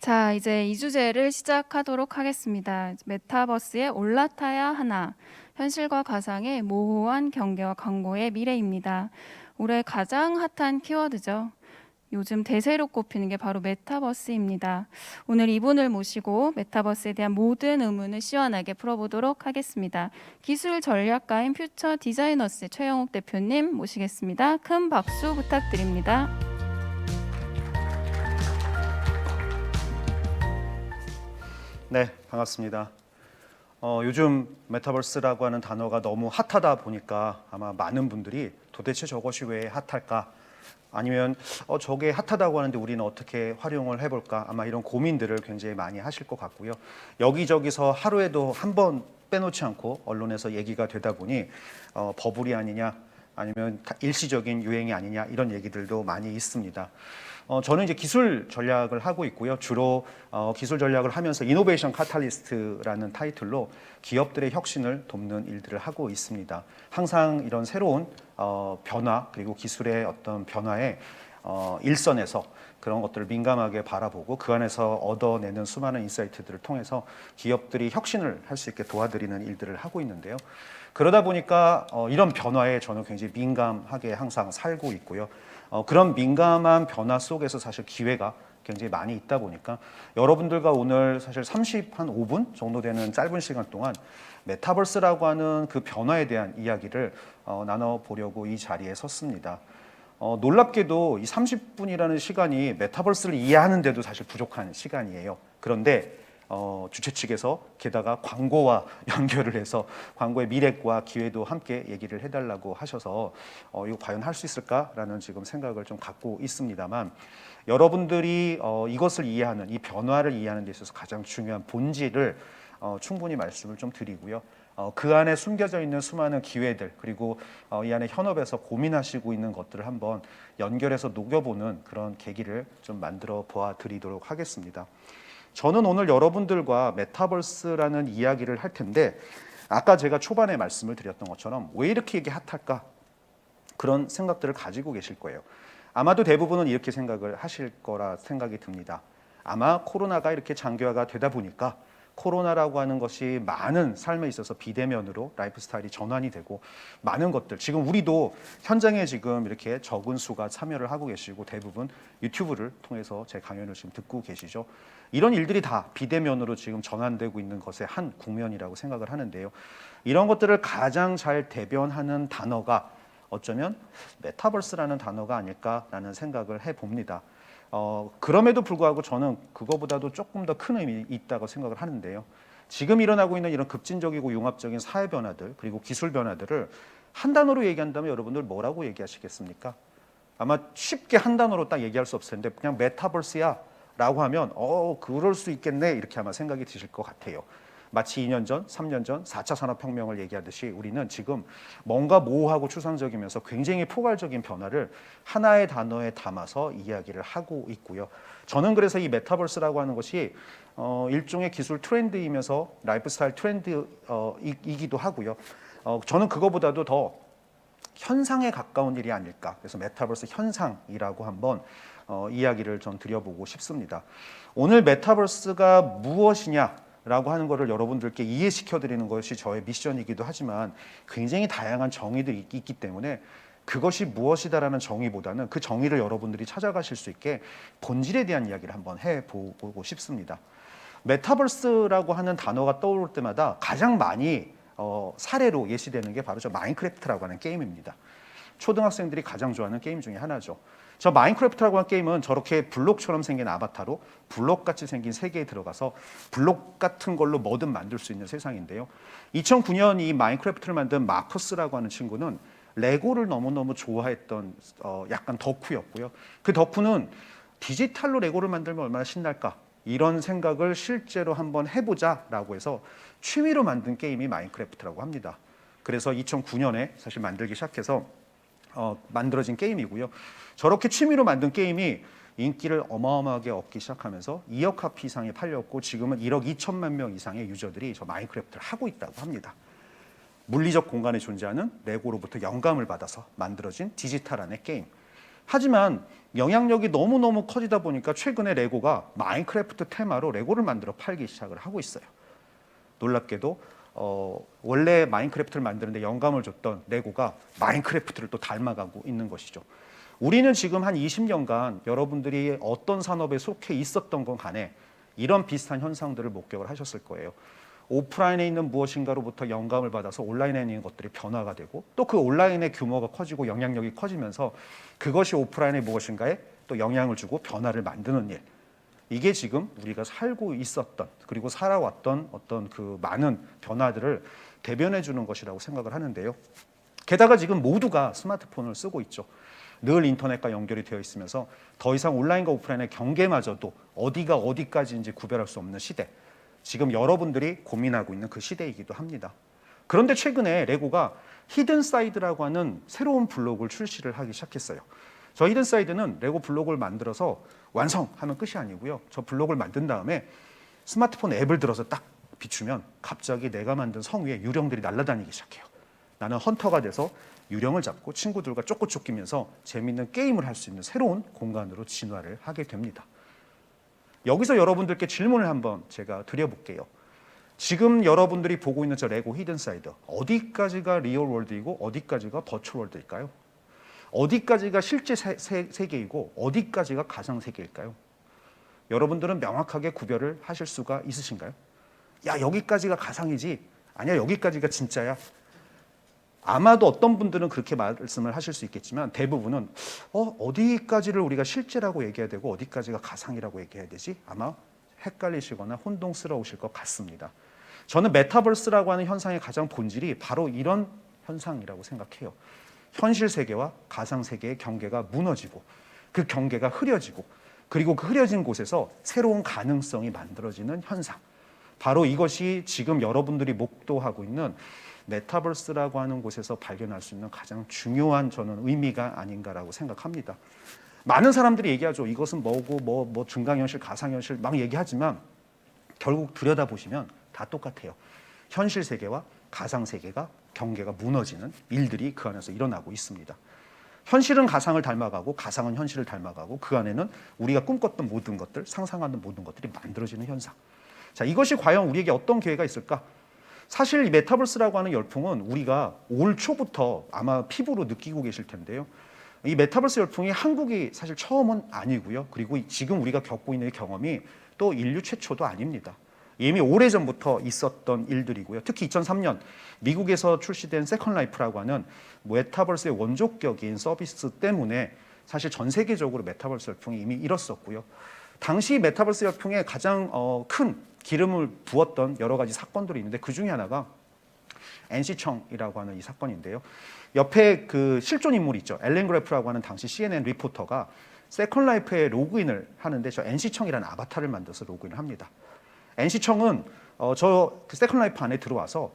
자, 이제 이 주제를 시작하도록 하겠습니다. 메타버스에 올라타야 하나, 현실과 가상의 모호한 경계와 광고의 미래입니다. 올해 가장 핫한 키워드죠. 요즘 대세로 꼽히는 게 바로 메타버스입니다. 오늘 이분을 모시고 메타버스에 대한 모든 의문을 시원하게 풀어보도록 하겠습니다. 기술 전략가인 퓨처 디자이너스 최영욱 대표님 모시겠습니다. 큰 박수 부탁드립니다. 네, 반갑습니다. 요즘 메타버스라고 하는 단어가 너무 핫하다 보니까 아마 많은 분들이 도대체 저것이 왜 핫할까? 아니면 저게 핫하다고 하는데 우리는 어떻게 활용을 해볼까? 아마 이런 고민들을 굉장히 많이 하실 것 같고요. 여기저기서 하루에도 한 번 빼놓지 않고 언론에서 얘기가 되다 보니 버블이 아니냐 아니면 일시적인 유행이 아니냐 이런 얘기들도 많이 있습니다. 저는 이제 기술 전략을 하고 있고요. 주로 기술 전략을 하면서 이노베이션 카탈리스트라는 타이틀로 기업들의 혁신을 돕는 일들을 하고 있습니다. 항상 이런 새로운 변화 그리고 기술의 어떤 변화에 일선에서 그런 것들을 민감하게 바라보고 그 안에서 얻어내는 수많은 인사이트들을 통해서 기업들이 혁신을 할 수 있게 도와드리는 일들을 하고 있는데요. 그러다 보니까 이런 변화에 저는 굉장히 민감하게 항상 살고 있고요. 그런 민감한 변화 속에서 사실 기회가 굉장히 많이 있다 보니까 여러분들과 오늘 사실 5분 정도 되는 짧은 시간 동안 메타버스라고 하는 그 변화에 대한 이야기를 나눠보려고 이 자리에 섰습니다. 놀랍게도 이 30분이라는 시간이 메타버스를 이해하는데도 사실 부족한 시간이에요. 그런데 주최 측에서 게다가 광고와 연결을 해서 광고의 미래과 기회도 함께 얘기를 해달라고 하셔서 이거 과연 할 수 있을까라는 지금 생각을 좀 갖고 있습니다만 여러분들이 이것을 이해하는 이 변화를 이해하는 데 있어서 가장 중요한 본질을 충분히 말씀을 좀 드리고요. 그 안에 숨겨져 있는 수많은 기회들 그리고 이 안에 현업에서 고민하시고 있는 것들을 한번 연결해서 녹여보는 그런 계기를 좀 만들어 보아 드리도록 하겠습니다. 저는 오늘 여러분들과 메타버스라는 이야기를 할 텐데 아까 제가 초반에 말씀을 드렸던 것처럼 왜 이렇게 이게 핫할까? 그런 생각들을 가지고 계실 거예요. 아마도 대부분은 이렇게 생각을 하실 거라 생각이 듭니다. 아마 코로나가 이렇게 장기화가 되다 보니까 코로나라고 하는 것이 많은 삶에 있어서 비대면으로 라이프 스타일이 전환이 되고 많은 것들 지금 우리도 현장에 지금 이렇게 적은 수가 참여를 하고 계시고 대부분 유튜브를 통해서 제 강연을 지금 듣고 계시죠. 이런 일들이 다 비대면으로 지금 전환되고 있는 것의 한 국면이라고 생각을 하는데요. 이런 것들을 가장 잘 대변하는 단어가 어쩌면 메타버스라는 단어가 아닐까라는 생각을 해봅니다. 그럼에도 불구하고 저는 그거보다도 조금 더 큰 의미 있다고 생각을 하는데요. 지금 일어나고 있는 이런 급진적이고 융합적인 사회 변화들 그리고 기술 변화들을 한 단어로 얘기한다면 여러분들 뭐라고 얘기하시겠습니까? 아마 쉽게 한 단어로 딱 얘기할 수 없을 텐데 그냥 메타버스야 라고 하면 그럴 수 있겠네 이렇게 아마 생각이 드실 것 같아요. 마치 2년 전, 3년 전 4차 산업혁명을 얘기하듯이 우리는 지금 뭔가 모호하고 추상적이면서 굉장히 포괄적인 변화를 하나의 단어에 담아서 이야기를 하고 있고요. 저는 그래서 이 메타버스라고 하는 것이 일종의 기술 트렌드이면서 라이프 스타일 트렌드이기도 하고요. 저는 그거보다도 더 현상에 가까운 일이 아닐까. 그래서 메타버스 현상이라고 한번 이야기를 좀 드려보고 싶습니다. 오늘 메타버스가 무엇이냐라고 하는 것을 여러분들께 이해시켜 드리는 것이 저의 미션이기도 하지만 굉장히 다양한 정의들이 있기 때문에 그것이 무엇이다라는 정의보다는 그 정의를 여러분들이 찾아가실 수 있게 본질에 대한 이야기를 한번 해보고 싶습니다. 메타버스라고 하는 단어가 떠오를 때마다 가장 많이 사례로 예시되는 게 바로 저 마인크래프트라고 하는 게임입니다. 초등학생들이 가장 좋아하는 게임 중에 하나죠. 저 마인크래프트라고 하는 게임은 저렇게 블록처럼 생긴 아바타로 블록같이 생긴 세계에 들어가서 블록 같은 걸로 뭐든 만들 수 있는 세상인데요. 2009년 이 마인크래프트를 만든 마커스라고 하는 친구는 레고를 너무너무 좋아했던 약간 덕후였고요. 그 덕후는 디지털로 레고를 만들면 얼마나 신날까? 이런 생각을 실제로 한번 해보자라고 해서 취미로 만든 게임이 마인크래프트라고 합니다. 그래서 2009년에 사실 만들기 시작해서 만들어진 게임이고요. 저렇게 취미로 만든 게임이 인기를 어마어마하게 얻기 시작하면서 2억 카피 이상이 팔렸고 지금은 1억 2천만 명 이상의 유저들이 저 마인크래프트를 하고 있다고 합니다. 물리적 공간에 존재하는 레고로부터 영감을 받아서 만들어진 디지털 안의 게임. 하지만 영향력이 너무너무 커지다 보니까 최근에 레고가 마인크래프트 테마로 레고를 만들어 팔기 시작을 하고 있어요. 놀랍게도 원래 마인크래프트를 만드는데 영감을 줬던 레고가 마인크래프트를 또 닮아가고 있는 것이죠. 우리는 지금 한 20년간 여러분들이 어떤 산업에 속해 있었던 건 간에 이런 비슷한 현상들을 목격을 하셨을 거예요. 오프라인에 있는 무엇인가로부터 영감을 받아서 온라인에 있는 것들이 변화가 되고 또 그 온라인의 규모가 커지고 영향력이 커지면서 그것이 오프라인의 무엇인가에 또 영향을 주고 변화를 만드는 일. 이게 지금 우리가 살고 있었던 그리고 살아왔던 어떤 그 많은 변화들을 대변해 주는 것이라고 생각을 하는데요. 게다가 지금 모두가 스마트폰을 쓰고 있죠. 늘 인터넷과 연결이 되어 있으면서 더 이상 온라인과 오프라인의 경계마저도 어디가 어디까지인지 구별할 수 없는 시대. 지금 여러분들이 고민하고 있는 그 시대이기도 합니다. 그런데 최근에 레고가 히든사이드라고 하는 새로운 블록을 출시를 하기 시작했어요. 저 히든사이드는 레고 블록을 만들어서 완성하면 끝이 아니고요. 저 블록을 만든 다음에 스마트폰 앱을 들어서 딱 비추면 갑자기 내가 만든 성 위에 유령들이 날아다니기 시작해요. 나는 헌터가 돼서 유령을 잡고 친구들과 쫓고 쫓기면서 재미있는 게임을 할 수 있는 새로운 공간으로 진화를 하게 됩니다. 여기서 여러분들께 질문을 한번 제가 드려볼게요. 지금 여러분들이 보고 있는 저 레고 히든사이드 어디까지가 리얼 월드이고 어디까지가 버추얼 월드일까요? 어디까지가 실제 세계이고 어디까지가 가상 세계일까요? 여러분들은 명확하게 구별을 하실 수가 있으신가요? 야, 여기까지가 가상이지. 아니야, 여기까지가 진짜야. 아마도 어떤 분들은 그렇게 말씀을 하실 수 있겠지만 대부분은 어디까지를 우리가 실제라고 얘기해야 되고 어디까지가 가상이라고 얘기해야 되지? 아마 헷갈리시거나 혼동스러우실 것 같습니다. 저는 메타버스라고 하는 현상의 가장 본질이 바로 이런 현상이라고 생각해요. 현실 세계와 가상 세계의 경계가 무너지고 그 경계가 흐려지고 그리고 그 흐려진 곳에서 새로운 가능성이 만들어지는 현상. 바로 이것이 지금 여러분들이 목도하고 있는 메타버스라고 하는 곳에서 발견할 수 있는 가장 중요한 저는 의미가 아닌가라고 생각합니다. 많은 사람들이 얘기하죠. 이것은 뭐고 뭐 증강현실, 가상현실 막 얘기하지만 결국 들여다보시면 다 똑같아요. 현실 세계와 가상 세계가 경계가 무너지는 일들이 그 안에서 일어나고 있습니다. 현실은 가상을 닮아가고 가상은 현실을 닮아가고 그 안에는 우리가 꿈꿨던 모든 것들, 상상하는 모든 것들이 만들어지는 현상. 자, 이것이 과연 우리에게 어떤 기회가 있을까? 사실 이 메타버스라고 하는 열풍은 우리가 올 초부터 아마 피부로 느끼고 계실 텐데요. 이 메타버스 열풍이 한국이 사실 처음은 아니고요. 그리고 지금 우리가 겪고 있는 경험이 또 인류 최초도 아닙니다. 이미 오래전부터 있었던 일들이고요. 특히 2003년 미국에서 출시된 세컨 라이프라고 하는 메타버스의 원조격인 서비스 때문에 사실 전 세계적으로 메타버스 열풍이 이미 일었었고요. 당시 메타버스 열풍에 가장 큰 기름을 부었던 여러 가지 사건들이 있는데 그 중에 하나가 NC청이라고 하는 이 사건인데요. 옆에 그 실존 인물이 있죠. 엘렌 그래프라고 하는 당시 CNN 리포터가 세컨 라이프에 로그인을 하는데 저 NC청이라는 아바타를 만들어서 로그인을 합니다. NC청은 그 세컨 라이프 안에 들어와서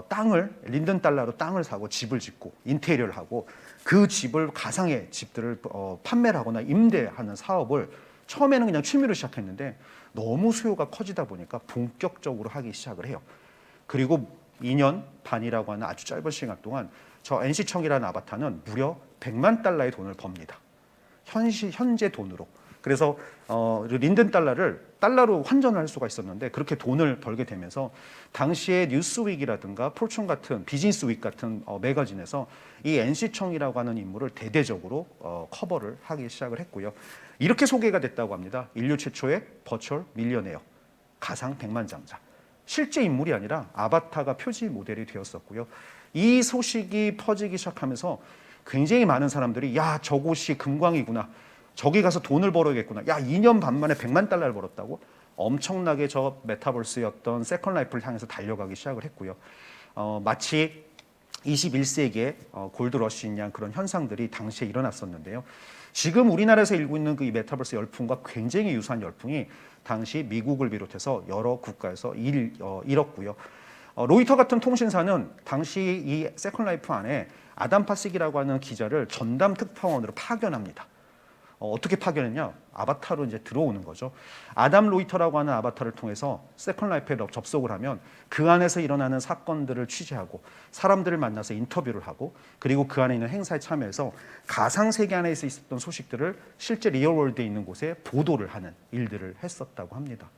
땅을 린든 달러로 땅을 사고 집을 짓고 인테리어를 하고 그 집을 가상의 집들을 판매를 하거나 임대하는 사업을 처음에는 그냥 취미로 시작했는데 너무 수요가 커지다 보니까 본격적으로 하기 시작을 해요. 그리고 2년 반이라고 하는 아주 짧은 시간 동안 저 NC청이라는 아바타는 무려 100만 달러의 돈을 법니다. 현재 돈으로. 그래서 린든 달러로 환전을 할 수가 있었는데 그렇게 돈을 벌게 되면서 당시에 뉴스윅이라든가 포춘 같은 비즈니스 윅 같은 매거진에서 이 NC청이라고 하는 인물을 대대적으로 커버를 하기 시작을 했고요. 이렇게 소개가 됐다고 합니다. 인류 최초의 버추얼 밀리어네어, 가상 백만장자. 실제 인물이 아니라 아바타가 표지 모델이 되었었고요. 이 소식이 퍼지기 시작하면서 굉장히 많은 사람들이 야, 저곳이 금광이구나. 저기 가서 돈을 벌어야겠구나. 야, 2년 반 만에 100만 달러를 벌었다고? 엄청나게 저 메타버스였던 세컨 라이프를 향해서 달려가기 시작을 했고요. 마치 21세기의 골드러시인 양 그런 현상들이 당시에 일어났었는데요. 지금 우리나라에서 일고 있는 그 이 메타버스 열풍과 굉장히 유사한 열풍이 당시 미국을 비롯해서 여러 국가에서 일었고요. 로이터 같은 통신사는 당시 이 세컨 라이프 안에 아담 파식이라고 하는 기자를 전담 특파원으로 파견합니다. 어떻게 파견했냐? 아바타로 이제 들어오는 거죠. 아담 로이터라고 하는 아바타를 통해서 세컨 라이프에 접속을 하면 그 안에서 일어나는 사건들을 취재하고 사람들을 만나서 인터뷰를 하고 그리고 그 안에 있는 행사에 참여해서 가상 세계 안에서 있었던 소식들을 실제 리얼월드에 있는 곳에 보도를 하는 일들을 했었다고 합니다.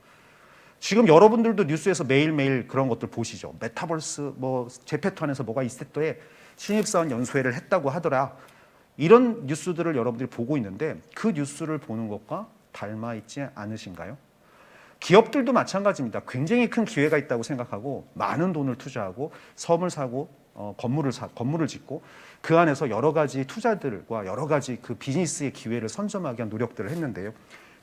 지금 여러분들도 뉴스에서 매일매일 그런 것들 보시죠. 메타버스 뭐 제페토 안에서 뭐가 있었더에 신입사원 연수회를 했다고 하더라. 이런 뉴스들을 여러분들이 보고 있는데 그 뉴스를 보는 것과 닮아 있지 않으신가요? 기업들도 마찬가지입니다. 굉장히 큰 기회가 있다고 생각하고 많은 돈을 투자하고 섬을 사고 건물을 짓고 그 안에서 여러 가지 투자들과 여러 가지 그 비즈니스의 기회를 선점하기 위한 노력들을 했는데요.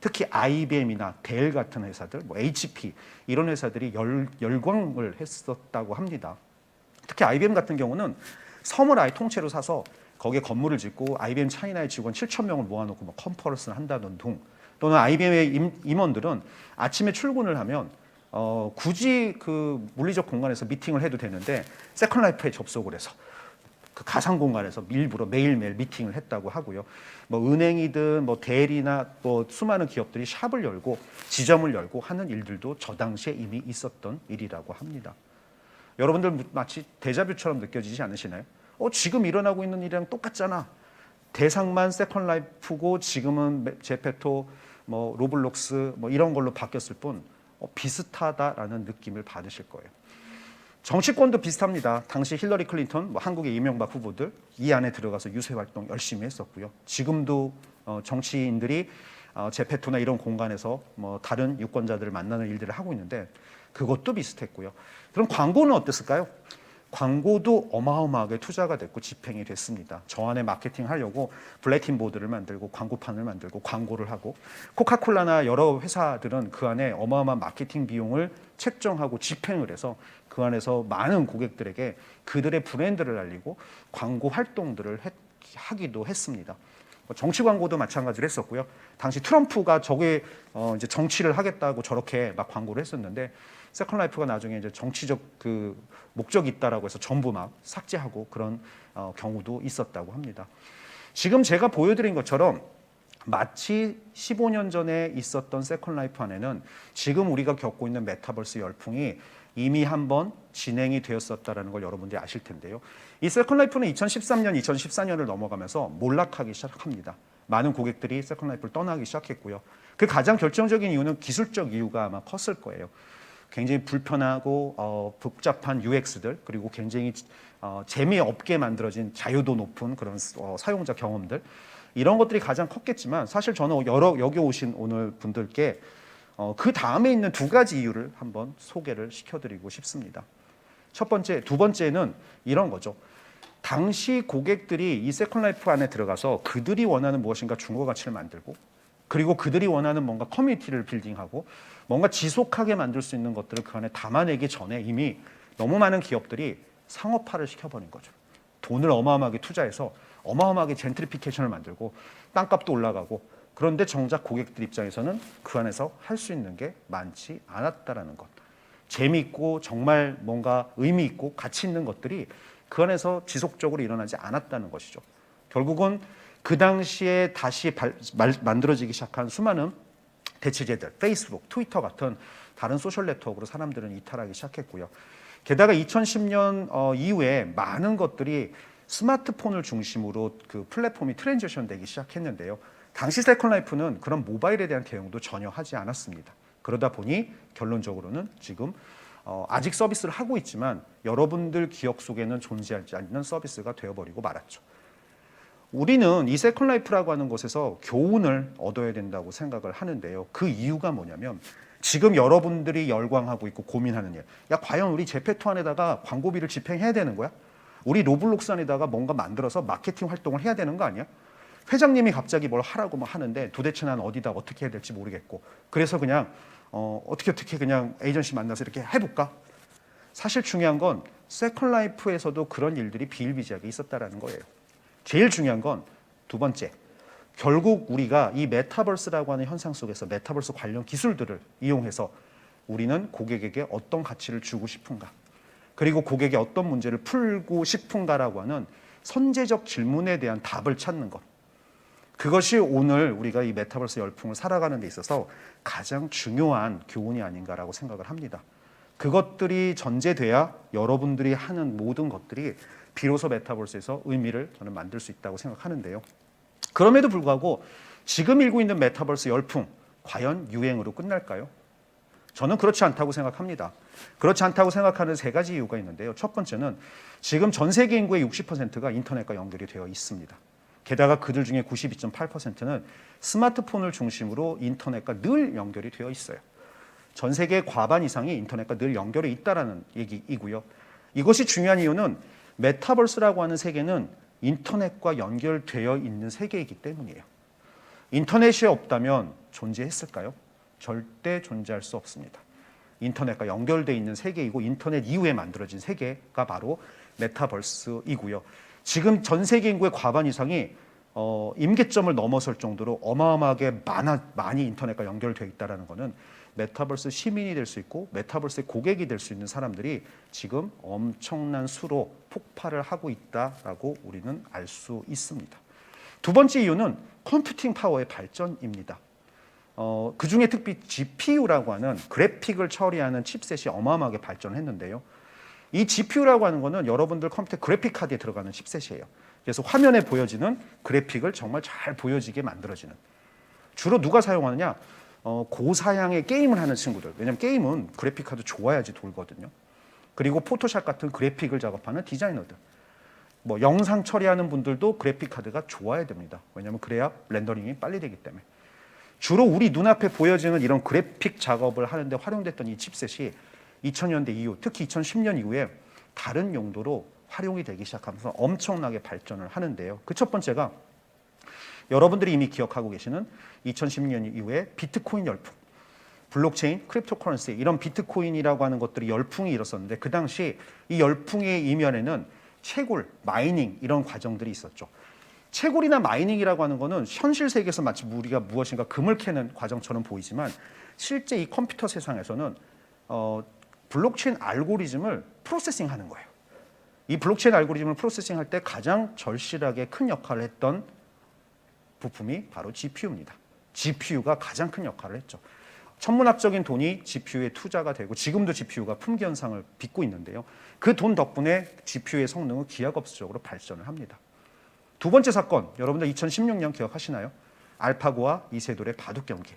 특히 IBM이나 델 같은 회사들, 뭐 HP 이런 회사들이 열광을 했었다고 합니다. 특히 IBM 같은 경우는 섬을 아예 통째로 사서 거기에 건물을 짓고 IBM 차이나의 직원 7,000명을 모아놓고 뭐 컨퍼런스를 한다는 등 또는 IBM의 임원들은 아침에 출근을 하면 굳이 그 물리적 공간에서 미팅을 해도 되는데 세컨 라이프에 접속을 해서 그 가상 공간에서 일부러 매일매일 미팅을 했다고 하고요. 뭐 은행이든 뭐 대리나 뭐 수많은 기업들이 샵을 열고 지점을 열고 하는 일들도 저 당시에 이미 있었던 일이라고 합니다. 여러분들 마치 데자뷰처럼 느껴지지 않으시나요? 지금 일어나고 있는 일이랑 똑같잖아. 대상만 세컨 라이프고 지금은 제페토, 뭐 로블록스 뭐 이런 걸로 바뀌었을 뿐 비슷하다라는 느낌을 받으실 거예요. 정치권도 비슷합니다. 당시 힐러리 클린턴, 뭐 한국의 이명박 후보들 이 안에 들어가서 유세 활동 열심히 했었고요. 지금도 정치인들이 제페토나 이런 공간에서 뭐 다른 유권자들을 만나는 일들을 하고 있는데 그것도 비슷했고요. 그럼 광고는 어땠을까요? 광고도 어마어마하게 투자가 됐고 집행이 됐습니다. 저 안에 마케팅 하려고 블랙tin 보드를 만들고 광고판을 만들고 광고를 하고 코카콜라나 여러 회사들은 그 안에 어마어마한 마케팅 비용을 책정하고 집행을 해서 그 안에서 많은 고객들에게 그들의 브랜드를 알리고 광고 활동들을 하기도 했습니다. 정치 광고도 마찬가지로 했었고요. 당시 트럼프가 저게 이제 정치를 하겠다고 저렇게 막 광고를 했었는데 세컨 라이프가 나중에 이제 정치적 그 목적이 있다라고 해서 전부 막 삭제하고 그런 경우도 있었다고 합니다. 지금 제가 보여드린 것처럼 마치 15년 전에 있었던 세컨 라이프 안에는 지금 우리가 겪고 있는 메타버스 열풍이 이미 한번 진행이 되었었다는 걸 여러분들이 아실 텐데요. 이 세컨 라이프는 2013년, 2014년을 넘어가면서 몰락하기 시작합니다. 많은 고객들이 세컨 라이프를 떠나기 시작했고요. 그 가장 결정적인 이유는 기술적 이유가 아마 컸을 거예요. 굉장히 불편하고 복잡한 UX들 그리고 굉장히 재미없게 만들어진 자유도 높은 그런 사용자 경험들 이런 것들이 가장 컸겠지만 사실 저는 여기 오신 오늘 분들께 그 다음에 있는 두 가지 이유를 한번 소개를 시켜드리고 싶습니다. 두 번째는 이런 거죠. 당시 고객들이 이 세컨 라이프 안에 들어가서 그들이 원하는 무엇인가 중고 가치를 만들고 그리고 그들이 원하는 뭔가 커뮤니티를 빌딩하고 뭔가 지속하게 만들 수 있는 것들을 그 안에 담아내기 전에 이미 너무 많은 기업들이 상업화를 시켜버린 거죠. 돈을 어마어마하게 투자해서 어마어마하게 젠트리피케이션을 만들고 땅값도 올라가고 그런데 정작 고객들 입장에서는 그 안에서 할 수 있는 게 많지 않았다라는 것. 재미있고 정말 뭔가 의미 있고 가치 있는 것들이 그 안에서 지속적으로 일어나지 않았다는 것이죠. 결국은 그 당시에 다시 만들어지기 시작한 수많은 대체제들, 페이스북, 트위터 같은 다른 소셜 네트워크로 사람들은 이탈하기 시작했고요. 게다가 2010년 이후에 많은 것들이 스마트폰을 중심으로 그 플랫폼이 트랜지션 되기 시작했는데요. 당시 세컨 라이프는 그런 모바일에 대한 대응도 전혀 하지 않았습니다. 그러다 보니 결론적으로는 지금 아직 서비스를 하고 있지만 여러분들 기억 속에는 존재하지 않는 서비스가 되어버리고 말았죠. 우리는 이 세컨 라이프라고 하는 곳에서 교훈을 얻어야 된다고 생각을 하는데요. 그 이유가 뭐냐면 지금 여러분들이 열광하고 있고 고민하는 일. 야, 과연 우리 제페토 안에다가 광고비를 집행해야 되는 거야? 우리 로블록스 안에다가 뭔가 만들어서 마케팅 활동을 해야 되는 거 아니야? 회장님이 갑자기 뭘 하라고 막 하는데 도대체 난 어디다 어떻게 해야 될지 모르겠고 그래서 그냥 어떻게 그냥 에이전시 만나서 이렇게 해볼까? 사실 중요한 건 세컨 라이프에서도 그런 일들이 비일비재하게 있었다라는 거예요. 제일 중요한 건 두 번째, 결국 우리가 이 메타버스라고 하는 현상 속에서 메타버스 관련 기술들을 이용해서 우리는 고객에게 어떤 가치를 주고 싶은가 그리고 고객이 어떤 문제를 풀고 싶은가라고 하는 선제적 질문에 대한 답을 찾는 것. 그것이 오늘 우리가 이 메타버스 열풍을 살아가는 데 있어서 가장 중요한 교훈이 아닌가라고 생각을 합니다. 그것들이 전제돼야 여러분들이 하는 모든 것들이 비로소 메타버스에서 의미를 저는 만들 수 있다고 생각하는데요. 그럼에도 불구하고 지금 일고 있는 메타버스 열풍 과연 유행으로 끝날까요? 저는 그렇지 않다고 생각합니다. 그렇지 않다고 생각하는 세 가지 이유가 있는데요. 첫 번째는 지금 전 세계 인구의 60%가 인터넷과 연결이 되어 있습니다. 게다가 그들 중에 92.8%는 스마트폰을 중심으로 인터넷과 늘 연결이 되어 있어요. 전 세계 과반 이상이 인터넷과 늘 연결이 있다는 얘기이고요. 이것이 중요한 이유는 메타버스라고 하는 세계는 인터넷과 연결되어 있는 세계이기 때문이에요. 인터넷이 없다면 존재했을까요? 절대 존재할 수 없습니다. 인터넷과 연결되어 있는 세계이고 인터넷 이후에 만들어진 세계가 바로 메타버스이고요. 지금 전 세계 인구의 과반 이상이 임계점을 넘어설 정도로 어마어마하게 많이 인터넷과 연결되어 있다는 것은 메타버스 시민이 될 수 있고 메타버스의 고객이 될 수 있는 사람들이 지금 엄청난 수로 폭발을 하고 있다라고 우리는 알 수 있습니다. 두 번째 이유는 컴퓨팅 파워의 발전입니다. 그 중에 특히 GPU라고 하는 그래픽을 처리하는 칩셋이 어마어마하게 발전했는데요. 이 GPU라고 하는 것은 여러분들 컴퓨터 그래픽 카드에 들어가는 칩셋이에요. 그래서 화면에 보여지는 그래픽을 정말 잘 보여지게 만들어지는. 주로 누가 사용하느냐? 고사양의 게임을 하는 친구들. 왜냐하면 게임은 그래픽 카드 좋아야지 돌거든요. 그리고 포토샵 같은 그래픽을 작업하는 디자이너들. 뭐 영상 처리하는 분들도 그래픽 카드가 좋아야 됩니다. 왜냐하면 그래야 렌더링이 빨리 되기 때문에. 주로 우리 눈앞에 보여지는 이런 그래픽 작업을 하는데 활용됐던 이 칩셋이 2000년대 이후, 특히 2010년 이후에 다른 용도로 활용이 되기 시작하면서 엄청나게 발전을 하는데요. 그 첫 번째가 여러분들이 이미 기억하고 계시는 2010년 이후에 비트코인 열풍, 블록체인, 크립토커런시 이런 비트코인이라고 하는 것들이 열풍이 일었었는데 그 당시 이 열풍의 이면에는 채굴, 마이닝 이런 과정들이 있었죠. 채굴이나 마이닝이라고 하는 것은 현실 세계에서 마치 우리가 무엇인가 금을 캐는 과정처럼 보이지만 실제 이 컴퓨터 세상에서는 블록체인 알고리즘을 프로세싱하는 거예요. 이 블록체인 알고리즘을 프로세싱할 때 가장 절실하게 큰 역할을 했던 부품이 바로 GPU입니다. GPU가 가장 큰 역할을 했죠. 천문학적인 돈이 GPU에 투자가 되고 지금도 GPU가 품귀 현상을 빚고 있는데요. 그 돈 덕분에 GPU의 성능은 기하급수적으로 발전을 합니다. 두 번째 사건, 여러분들 2016년 기억하시나요? 알파고와 이세돌의 바둑 경기.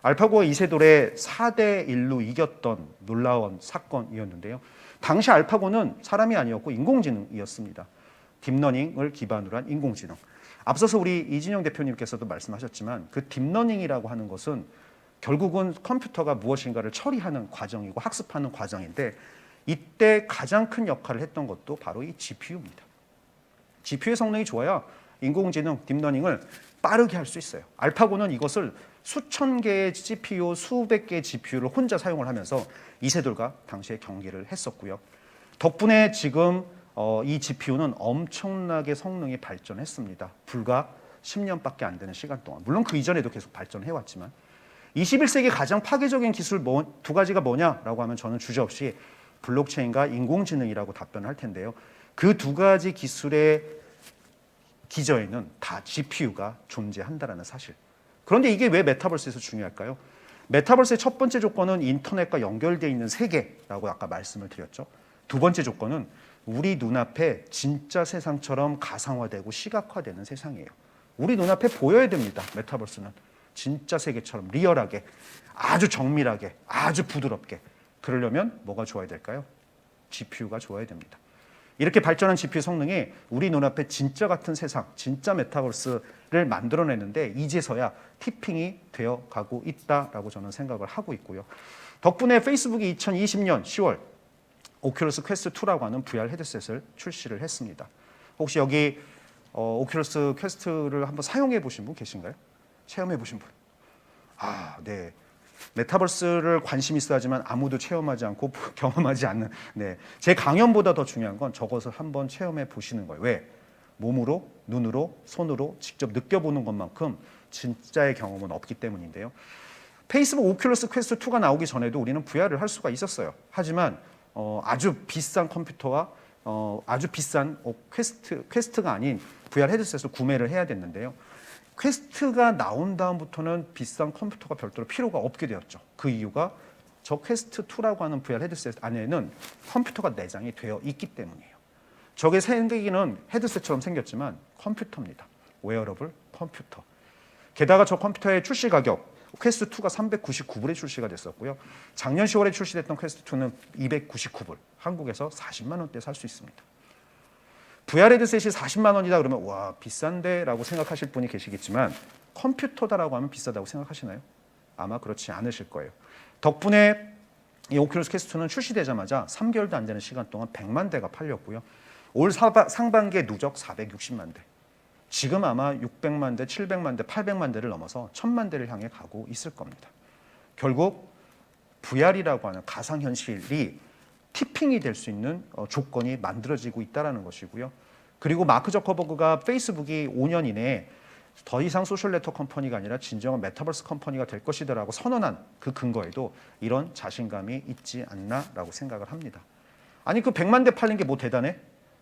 알파고와 이세돌의 4대 1로 이겼던 놀라운 사건이었는데요. 당시 알파고는 사람이 아니었고 인공지능이었습니다. 딥러닝을 기반으로 한 인공지능. 앞서서 우리 이진영 대표님께서도 말씀하셨지만 그 딥러닝이라고 하는 것은 결국은 컴퓨터가 무엇인가를 처리하는 과정이고 학습하는 과정인데 이때 가장 큰 역할을 했던 것도 바로 이 GPU입니다. GPU의 성능이 좋아야 인공지능, 딥러닝을 빠르게 할 수 있어요. 알파고는 이것을 수천 개의 CPU, 수백 개의 GPU를 혼자 사용을 하면서 이세돌과 당시에 경기를 했었고요. 덕분에 지금 이 GPU는 엄청나게 성능이 발전했습니다. 불과 10년밖에 안 되는 시간 동안. 물론 그 이전에도 계속 발전해왔지만 21세기 가장 파괴적인 기술 두 가지가 뭐냐라고 하면 저는 주저없이 블록체인과 인공지능이라고 답변을 할 텐데요. 그 두 가지 기술의 기저에는 다 GPU가 존재한다는 사실. 그런데 이게 왜 메타버스에서 중요할까요? 메타버스의 첫 번째 조건은 인터넷과 연결되어 있는 세계라고 아까 말씀을 드렸죠. 두 번째 조건은 우리 눈앞에 진짜 세상처럼 가상화되고 시각화되는 세상이에요. 우리 눈앞에 보여야 됩니다. 메타버스는. 진짜 세계처럼 리얼하게, 아주 정밀하게, 아주 부드럽게. 그러려면 뭐가 좋아야 될까요? GPU가 좋아야 됩니다. 이렇게 발전한 GPU 성능이 우리 눈앞에 진짜 같은 세상, 진짜 메타버스를 만들어내는데 이제서야 티핑이 되어가고 있다라고 저는 생각을 하고 있고요. 덕분에 페이스북이 2020년 10월 오큘러스 퀘스트 2라고 하는 VR 헤드셋을 출시를 했습니다. 혹시 여기 오큘러스 퀘스트를 한번 사용해 보신 분 계신가요? 체험해 보신 분? 아, 네. 메타버스를 관심 있어 하지만 아무도 체험하지 않고 경험하지 않는 제 강연보다 더 중요한 건 저것을 한번 체험해 보시는 거예요. 왜? 몸으로, 눈으로, 손으로 직접 느껴보는 것만큼 진짜의 경험은 없기 때문인데요. 페이스북 오큘러스 퀘스트 2가 나오기 전에도 우리는 VR을 할 수가 있었어요. 하지만 아주 비싼 컴퓨터와 아주 비싼 퀘스트가 아닌 VR 헤드셋을 구매를 해야 됐는데요. 퀘스트가 나온 다음부터는 비싼 컴퓨터가 별도로 필요가 없게 되었죠. 그 이유가 저 퀘스트 2라고 하는 VR 헤드셋 안에는 컴퓨터가 내장이 되어 있기 때문이에요. 저게 생기기는 헤드셋처럼 생겼지만 컴퓨터입니다. 웨어러블 컴퓨터. 게다가 저 컴퓨터의 출시 가격 퀘스트 2가 399불에 출시가 됐었고요. 작년 10월에 출시됐던 퀘스트 2는 299불. 한국에서 40만 원대에 살 수 있습니다. VR 헤드셋이 40만 원이다 그러면 와 비싼데 라고 생각하실 분이 계시겠지만 컴퓨터다라고 하면 비싸다고 생각하시나요? 아마 그렇지 않으실 거예요. 덕분에 이 오큘러스 퀘스트2는 출시되자마자 3개월도 안 되는 시간 동안 100만 대가 팔렸고요. 올 상반기에 누적 460만 대. 지금 아마 600만 대, 700만 대, 800만 대를 넘어서 1000만 대를 향해 가고 있을 겁니다. 결국 VR이라고 하는 가상현실이 티핑이 될 수 있는 조건이 만들어지고 있다는 것이고요. 그리고 마크 저커버그가 페이스북이 5년 이내에 더 이상 소셜 네트워크 컴퍼니가 아니라 진정한 메타버스 컴퍼니가 될 것이다라고 선언한 그 근거에도 이런 자신감이 있지 않나라고 생각을 합니다. 아니 그 100만 대 팔린 게 뭐 대단해?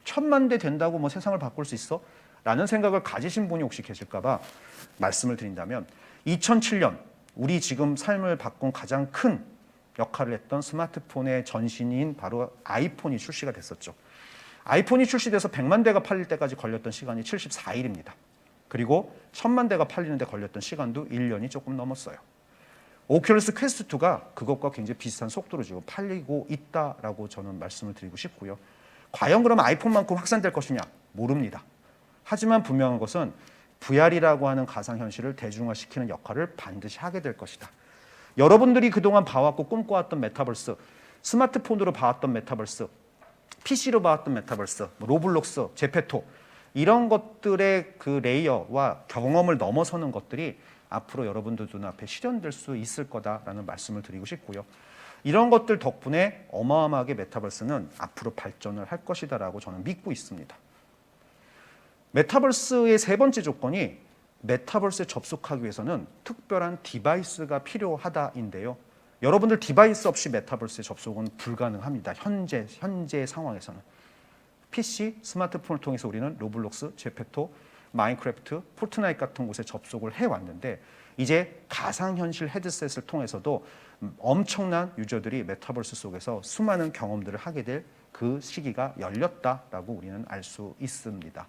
1000만 대 된다고 뭐 세상을 바꿀 수 있어? 라는 생각을 가지신 분이 혹시 계실까 봐 말씀을 드린다면 2007년 우리 지금 삶을 바꾼 가장 큰 역할을 했던 스마트폰의 전신인 바로 아이폰이 출시가 됐었죠. 아이폰이 출시돼서 100만 대가 팔릴 때까지 걸렸던 시간이 74일입니다. 그리고 1000만 대가 팔리는데 걸렸던 시간도 1년이 조금 넘었어요. 오큘러스 퀘스트2가 그것과 굉장히 비슷한 속도로 지금 팔리고 있다라고 저는 말씀을 드리고 싶고요. 과연 그럼 아이폰만큼 확산될 것이냐? 모릅니다. 하지만 분명한 것은 VR이라고 하는 가상현실을 대중화시키는 역할을 반드시 하게 될 것이다. 여러분들이 그동안 봐왔고 꿈꿔왔던 메타버스, 스마트폰으로 봐왔던 메타버스, PC로 봐왔던 메타버스, 로블록스, 제페토 이런 것들의 그 레이어와 경험을 넘어서는 것들이 앞으로 여러분들 눈앞에 실현될 수 있을 거다라는 말씀을 드리고 싶고요. 이런 것들 덕분에 어마어마하게 메타버스는 앞으로 발전을 할 것이다라고 저는 믿고 있습니다. 메타버스의 세 번째 조건이 메타버스에 접속하기 위해서는 특별한 디바이스가 필요하다인데요. 여러분들 디바이스 없이 메타버스에 접속은 불가능합니다. 현재 상황에서는. PC, 스마트폰을 통해서 우리는 로블록스, 제페토, 마인크래프트, 포트나이트 같은 곳에 접속을 해왔는데 이제 가상현실 헤드셋을 통해서도 엄청난 유저들이 메타버스 속에서 수많은 경험들을 하게 될 그 시기가 열렸다라고 우리는 알 수 있습니다.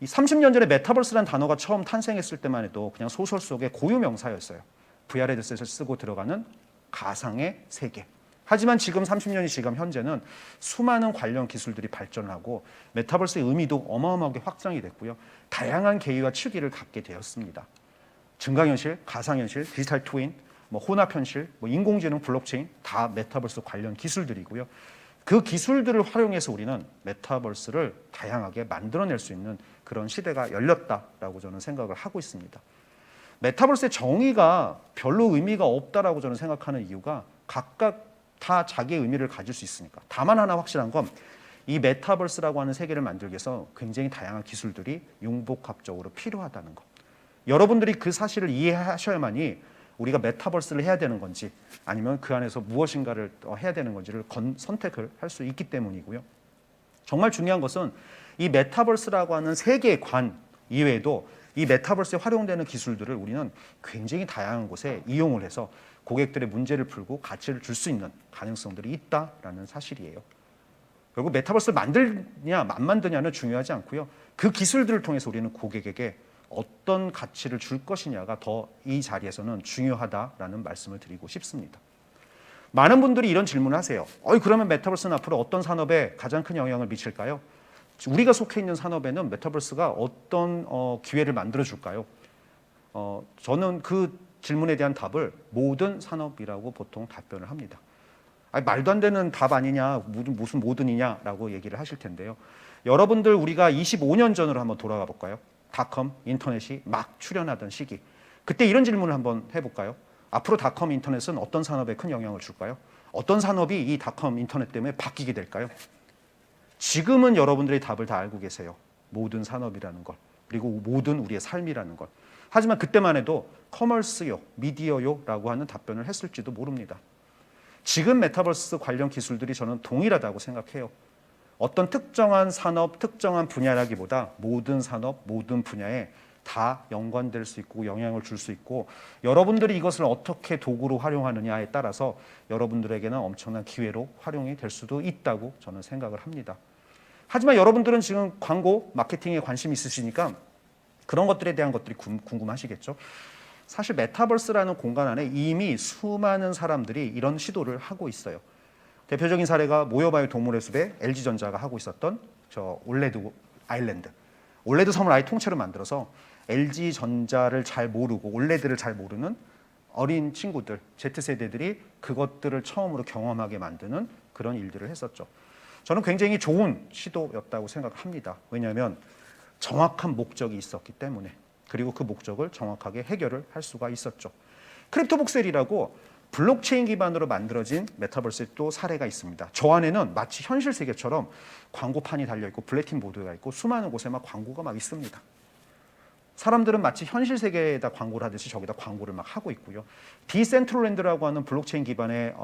이 30년 전에 메타버스라는 단어가 처음 탄생했을 때만 해도 그냥 소설 속의 고유 명사였어요. VR 헤드셋을 쓰고 들어가는 가상의 세계. 하지만 지금 30년이 지금 현재는 수많은 관련 기술들이 발전하고 메타버스의 의미도 어마어마하게 확장이 됐고요. 다양한 계기와 축이를 갖게 되었습니다. 증강현실, 가상현실, 디지털 트윈, 혼합현실, 인공지능, 블록체인 다 메타버스 관련 기술들이고요. 그 기술들을 활용해서 우리는 메타버스를 다양하게 만들어낼 수 있는 그런 시대가 열렸다라고 저는 생각을 하고 있습니다. 메타버스의 정의가 별로 의미가 없다라고 저는 생각하는 이유가 각각 다 자기의 의미를 가질 수 있으니까. 다만 하나 확실한 건 이 메타버스라고 하는 세계를 만들기 위해서 굉장히 다양한 기술들이 융복합적으로 필요하다는 것. 여러분들이 그 사실을 이해하셔야만이 우리가 메타버스를 해야 되는 건지 아니면 그 안에서 무엇인가를 해야 되는 건지를 선택을 할 수 있기 때문이고요. 정말 중요한 것은 이 메타버스라고 하는 세계관 이외에도 이 메타버스에 활용되는 기술들을 우리는 굉장히 다양한 곳에 이용을 해서 고객들의 문제를 풀고 가치를 줄 수 있는 가능성들이 있다라는 사실이에요. 결국 메타버스를 만들냐 안 만드냐는 중요하지 않고요. 그 기술들을 통해서 우리는 고객에게 어떤 가치를 줄 것이냐가 더 이 자리에서는 중요하다라는 말씀을 드리고 싶습니다. 많은 분들이 이런 질문을 하세요. 그러면 메타버스는 앞으로 어떤 산업에 가장 큰 영향을 미칠까요? 우리가 속해 있는 산업에는 메타버스가 어떤 기회를 만들어 줄까요? 저는 그 질문에 대한 답을 모든 산업이라고 보통 답변을 합니다. 말도 안 되는 답 아니냐, 무슨 모든이냐라고 얘기를 하실 텐데요. 여러분들 우리가 25년 전으로 한번 돌아가 볼까요? 닷컴, 인터넷이 막 출현하던 시기. 그때 이런 질문을 한번 해볼까요? 앞으로 닷컴 인터넷은 어떤 산업에 큰 영향을 줄까요? 어떤 산업이 이 닷컴 인터넷 때문에 바뀌게 될까요? 지금은 여러분들이 답을 다 알고 계세요. 모든 산업이라는 걸. 그리고 모든 우리의 삶이라는 걸. 하지만 그때만 해도 커머스요, 미디어요라고 하는 답변을 했을지도 모릅니다. 지금 메타버스 관련 기술들이 저는 동일하다고 생각해요. 어떤 특정한 산업, 특정한 분야라기보다 모든 산업, 모든 분야에 다 연관될 수 있고 영향을 줄 수 있고 여러분들이 이것을 어떻게 도구로 활용하느냐에 따라서 여러분들에게는 엄청난 기회로 활용이 될 수도 있다고 저는 생각을 합니다. 하지만 여러분들은 지금 광고, 마케팅에 관심이 있으시니까 그런 것들에 대한 것들이 궁금하시겠죠. 사실 메타버스라는 공간 안에 이미 수많은 사람들이 이런 시도를 하고 있어요. 대표적인 사례가 모여봐요 동물의 숲에 LG전자가 하고 있었던 저 올레드 아일랜드. 올레드 섬을 아예 통째로 만들어서 LG전자를 잘 모르고 올레드를 잘 모르는 어린 친구들, Z세대들이 그것들을 처음으로 경험하게 만드는 그런 일들을 했었죠. 저는 굉장히 좋은 시도였다고 생각합니다. 왜냐하면 정확한 목적이 있었기 때문에 그리고 그 목적을 정확하게 해결을 할 수가 있었죠. 크립토복셀이라고 블록체인 기반으로 만들어진 메타버스의 또 사례가 있습니다. 저 안에는 마치 현실 세계처럼 광고판이 달려있고 블레틴 보드가 있고 수많은 곳에 막 광고가 막 있습니다. 사람들은 마치 현실 세계에다 광고를 하듯이 저기다 광고를 막 하고 있고요. 디센트럴랜드라고 하는 블록체인 기반의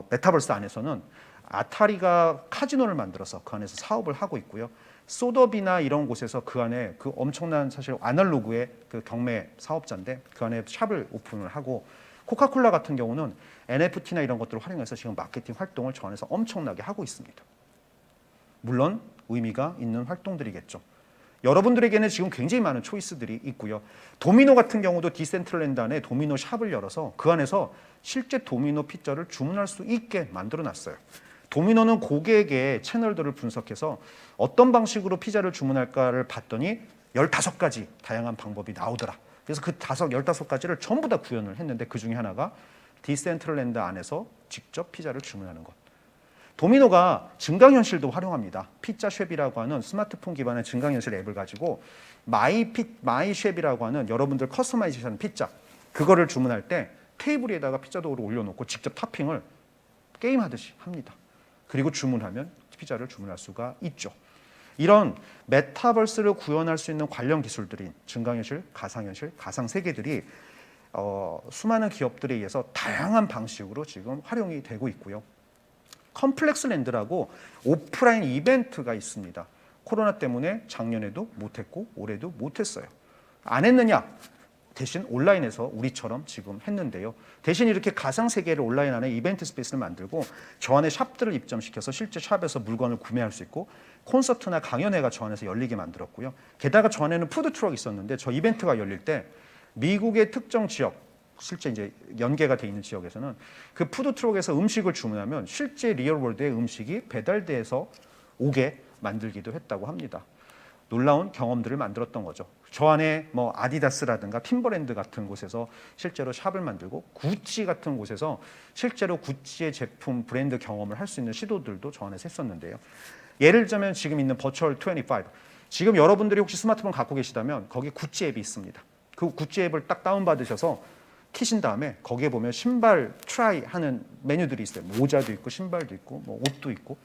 메타버스 안에서는 아타리가 카지노를 만들어서 그 안에서 사업을 하고 있고요. 소더비나 이런 곳에서 그 안에 그 엄청난 사실 아날로그의 그 경매 사업자인데 그 안에 샵을 오픈을 하고 코카콜라 같은 경우는 NFT나 이런 것들을 활용해서 지금 마케팅 활동을 저 안에서 엄청나게 하고 있습니다. 물론 의미가 있는 활동들이겠죠. 여러분들에게는 지금 굉장히 많은 초이스들이 있고요. 도미노 같은 경우도 디센트럴랜드 안에 도미노 샵을 열어서 그 안에서 실제 도미노 피자를 주문할 수 있게 만들어놨어요. 도미노는 고객의 채널들을 분석해서 어떤 방식으로 피자를 주문할까를 봤더니 15가지 다양한 방법이 나오더라. 그래서 그 15가지를 전부 다 구현을 했는데 그 중에 하나가 디센트럴랜드 안에서 직접 피자를 주문하는 것. 도미노가 증강현실도 활용합니다. 피자쉐이라고 하는 스마트폰 기반의 증강현실 앱을 가지고 마이쉐이라고 하는 여러분들 커스터마이제이션 피자 그거를 주문할 때 테이블 위에다가 피자 도구를 올려놓고 직접 토핑을 게임하듯이 합니다. 그리고 주문하면 피자를 주문할 수가 있죠. 이런 메타버스를 구현할 수 있는 관련 기술들인 증강현실, 가상현실, 가상세계들이 수많은 기업들에 의해서 다양한 방식으로 지금 활용이 되고 있고요. 컴플렉스랜드라고 오프라인 이벤트가 있습니다. 코로나 때문에 작년에도 못했고 올해도 못했어요. 안 했느냐? 대신 온라인에서 우리처럼 지금 했는데요. 대신 이렇게 가상세계를 온라인 안에 이벤트 스페이스를 만들고 저 안에 샵들을 입점시켜서 실제 샵에서 물건을 구매할 수 있고 콘서트나 강연회가 저 안에서 열리게 만들었고요. 게다가 저 안에는 푸드트럭이 있었는데 저 이벤트가 열릴 때 미국의 특정 지역 실제 이제 연계가 돼 있는 지역에서는 그 푸드트럭에서 음식을 주문하면 실제 리얼월드의 음식이 배달돼서 오게 만들기도 했다고 합니다. 놀라운 경험들을 만들었던 거죠. 저 안에 뭐 아디다스라든가 팀버랜드 같은 곳에서 실제로 샵을 만들고 구찌 같은 곳에서 실제로 구찌의 제품 브랜드 경험을 할 수 있는 시도들도 저 안에서 했었는데요. 예를 들자면 지금 있는 버추얼 25 지금 여러분들이 혹시 스마트폰 갖고 계시다면 거기 구찌 앱이 있습니다. 그 구찌 앱을 딱 다운받으셔서 키신 다음에 거기에 보면 신발 트라이 하는 메뉴들이 있어요. 모자도 있고 신발도 있고 뭐 옷도 있고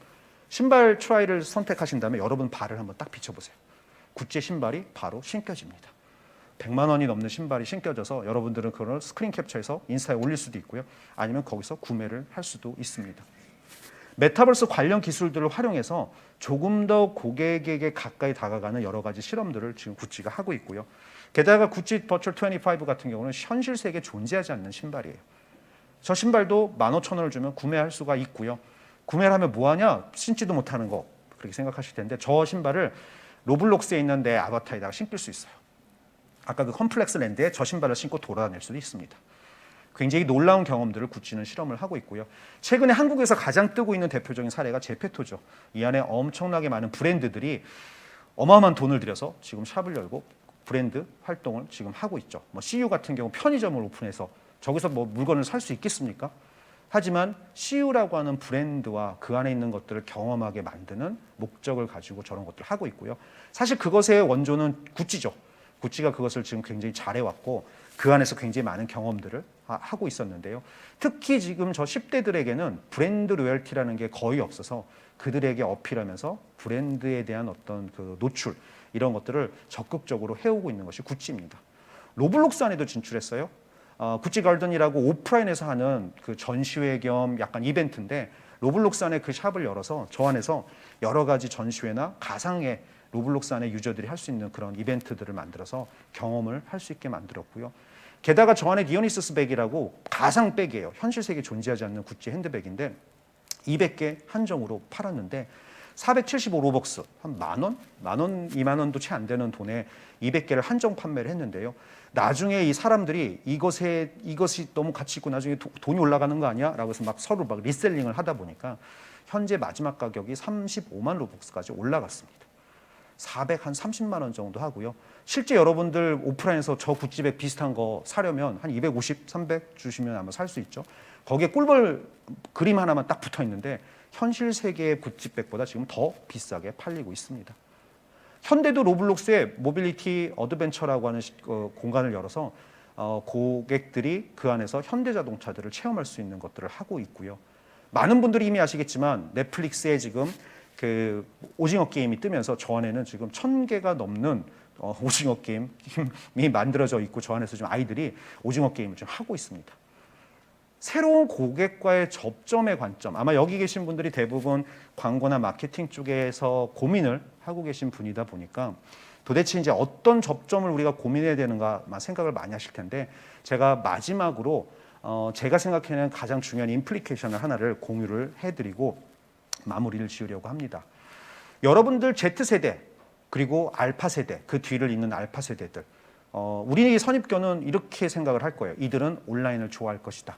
신발 트라이를 선택하신 다음에 여러분 발을 한번 딱 비춰보세요. 구찌 신발이 바로 신겨집니다. 100만 원이 넘는 신발이 신겨져서 여러분들은 그걸 스크린 캡처해서 인스타에 올릴 수도 있고요. 아니면 거기서 구매를 할 수도 있습니다. 메타버스 관련 기술들을 활용해서 조금 더 고객에게 가까이 다가가는 여러 가지 실험들을 지금 구찌가 하고 있고요. 게다가 구찌 버추얼 25 같은 경우는 현실 세계에 존재하지 않는 신발이에요. 저 신발도 15,000원을 주면 구매할 수가 있고요. 구매를 하면 뭐하냐? 신지도 못하는 거 그렇게 생각하실 텐데 저 신발을 로블록스에 있는 내 아바타에다가 신길 수 있어요. 아까 그 컴플렉스랜드에 저 신발을 신고 돌아다닐 수도 있습니다. 굉장히 놀라운 경험들을 구찌는 실험을 하고 있고요. 최근에 한국에서 가장 뜨고 있는 대표적인 사례가 제페토죠. 이 안에 엄청나게 많은 브랜드들이 어마어마한 돈을 들여서 지금 샵을 열고 브랜드 활동을 지금 하고 있죠. 뭐 CU 같은 경우 편의점을 오픈해서 저기서 뭐 물건을 살 수 있겠습니까? 하지만 CU라고 하는 브랜드와 그 안에 있는 것들을 경험하게 만드는 목적을 가지고 저런 것들을 하고 있고요. 사실 그것의 원조는 구찌죠. 구찌가 그것을 지금 굉장히 잘해왔고 그 안에서 굉장히 많은 경험들을 하고 있었는데요. 특히 지금 저 10대들에게는 브랜드 로열티라는 게 거의 없어서 그들에게 어필하면서 브랜드에 대한 어떤 그 노출 이런 것들을 적극적으로 해오고 있는 것이 구찌입니다. 로블록스 안에도 진출했어요. 구찌 가든이라고 오프라인에서 하는 그 전시회 겸 약간 이벤트인데 로블록스 안에 그 샵을 열어서 저 안에서 여러 가지 전시회나 가상의 로블록스 안에 유저들이 할 수 있는 그런 이벤트들을 만들어서 경험을 할 수 있게 만들었고요. 게다가 저 안에 디오니소스 백이라고 가상 백이에요. 현실 세계에 존재하지 않는 구찌 핸드백인데 200개 한정으로 팔았는데 475 로벅스, 한 만 원? 만 원, 2만 원도 채 안 되는 돈에 200개를 한정 판매를 했는데요. 나중에 이 사람들이 이것이 너무 가치 있고 나중에 돈이 올라가는 거 아니야? 라고 해서 막 서로 막 리셀링을 하다 보니까 현재 마지막 가격이 35만 로벅스까지 올라갔습니다. 430만 원 정도 하고요. 실제 여러분들 오프라인에서 저 구찌백 비슷한 거 사려면 한 250, 300 주시면 아마 살 수 있죠. 거기에 꿀벌 그림 하나만 딱 붙어 있는데 현실 세계의 구찌백보다 지금 더 비싸게 팔리고 있습니다. 현대도 로블록스의 모빌리티 어드벤처라고 하는 공간을 열어서 고객들이 그 안에서 현대자동차들을 체험할 수 있는 것들을 하고 있고요. 많은 분들이 이미 아시겠지만 넷플릭스에 지금 그 오징어 게임이 뜨면서 저 안에는 지금 1000개가 넘는 오징어 게임이 만들어져 있고 저 안에서 지금 아이들이 오징어 게임을 좀 하고 있습니다. 새로운 고객과의 접점의 관점, 아마 여기 계신 분들이 대부분 광고나 마케팅 쪽에서 고민을 하고 계신 분이다 보니까 도대체 이제 어떤 접점을 우리가 고민해야 되는가 생각을 많이 하실 텐데 제가 마지막으로 제가 생각하는 가장 중요한 임플리케이션을 하나를 공유를 해드리고 마무리를 지으려고 합니다. 여러분들 Z세대 그리고 알파세대, 그 뒤를 잇는 알파세대들, 우리 선입견은 이렇게 생각을 할 거예요. 이들은 온라인을 좋아할 것이다.